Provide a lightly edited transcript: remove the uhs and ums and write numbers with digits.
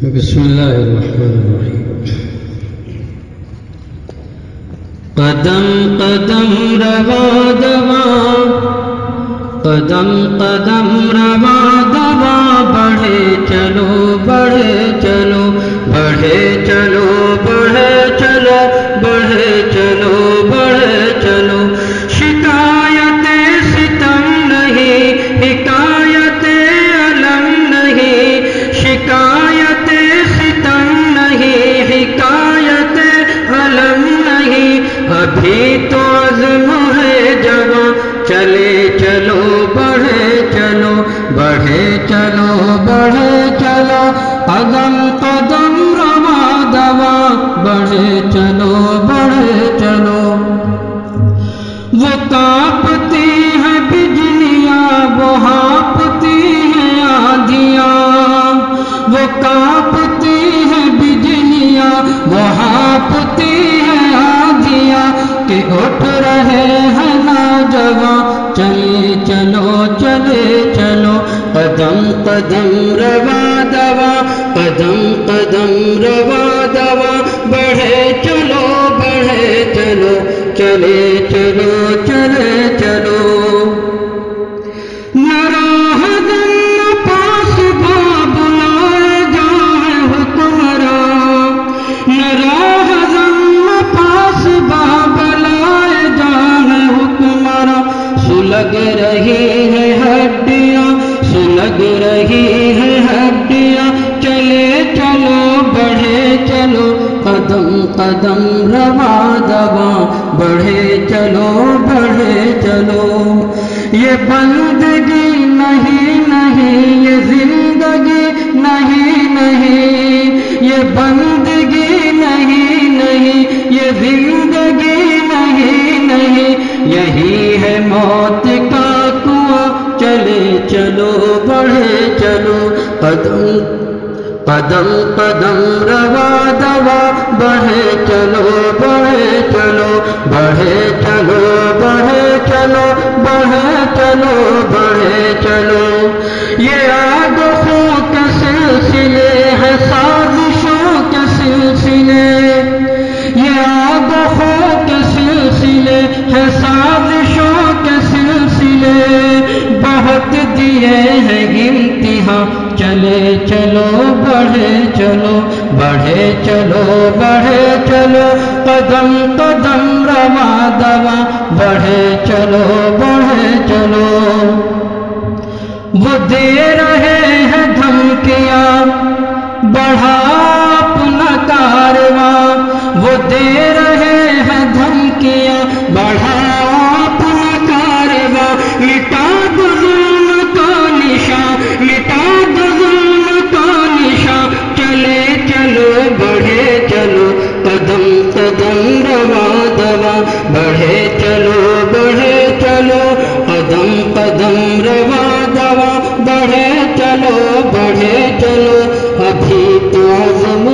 بسم اللہ الرحمن الرحیم۔ قدم قدم روا دوا، قدم قدم روا دوا، بڑھے چلو بڑھے چلو بڑھے چلو بڑھے چلو بڑھے چلو بڑھے چلو، شکایت ستم نہیں حکایت علم نہیں، شکایت ستم نہیں حکایت علم نہیں، ابھی تو عزم ہے جوان، چلے چلو بڑھے چلو بڑھے چلو بڑھے چلو، قدم قدم روا دوا، بڑھے چلو بڑھے چلو۔ وہ کانپتی ہیں بجلیاں، وہ ہانپتی ہیں آندھیاں، وہ کانپتی ہیں بجلیاں، وہ ہانپتی ہیں آندھیاں، کہ اٹھ رہے ہیں نوجوان، چلے چلو چلے چلو، قدم قدم روا دوا، قدم قدم روا دوا، بڑھے چلو بڑھے چلو، چلے چلو چلے چلو۔ نہ راہ دن نہ پاس با بلائے جائے حکمراں، نہ راہ دن نہ پاس با بلائے جائے حکمراں، سلگ رہی ہے ہڈیاں سلگ رہی ہے ہڈیاں، چلے چلو بڑھے چلو، قدم قدم روا دوا، بڑھے چلو بڑھے چلو۔ یہ بندگی نہیں نہیں یہ زندگی نہیں نہیں، یہ بندگی نہیں نہیں یہ زندگی نہیں نہیں، یہی ہے موت کا کنواں، چلے چلو بڑھے چلو، قدم قدم قدم روا دوا، بڑھے چلو بڑھے چلو بڑھے چلو بڑھے چلو بڑھے چلو بڑھے چلو۔ یہ آگ و خون کے سلسلے ہیں سازشوں کے سلسلے، یہ آگ و خون کے سلسلے ہیں سازشوں کے سلسلے، بہت دیے ہیں امتحان، چلے چلو بڑھے چلو بڑھے چلو بڑھے چلو، قدم قدم روا دوا، بڑھے چلو بڑھے چلو۔ وہ دے رہے ہیں دھمکیاں، بڑھا اپنا کارواں، وہ دے رہے ہیں دھمکیاں، بڑھا اپنا کارواں، مٹا دو ظلم کا نشان، مٹا دو ظلم کا نشان، چلے چلو بڑھے چلو، قدم قدم روا دوا، بڑھے چلو بڑھے چلو، قدم قدم روا دوا، بڑھے چلو بڑھے چلو، ابھی تو عزم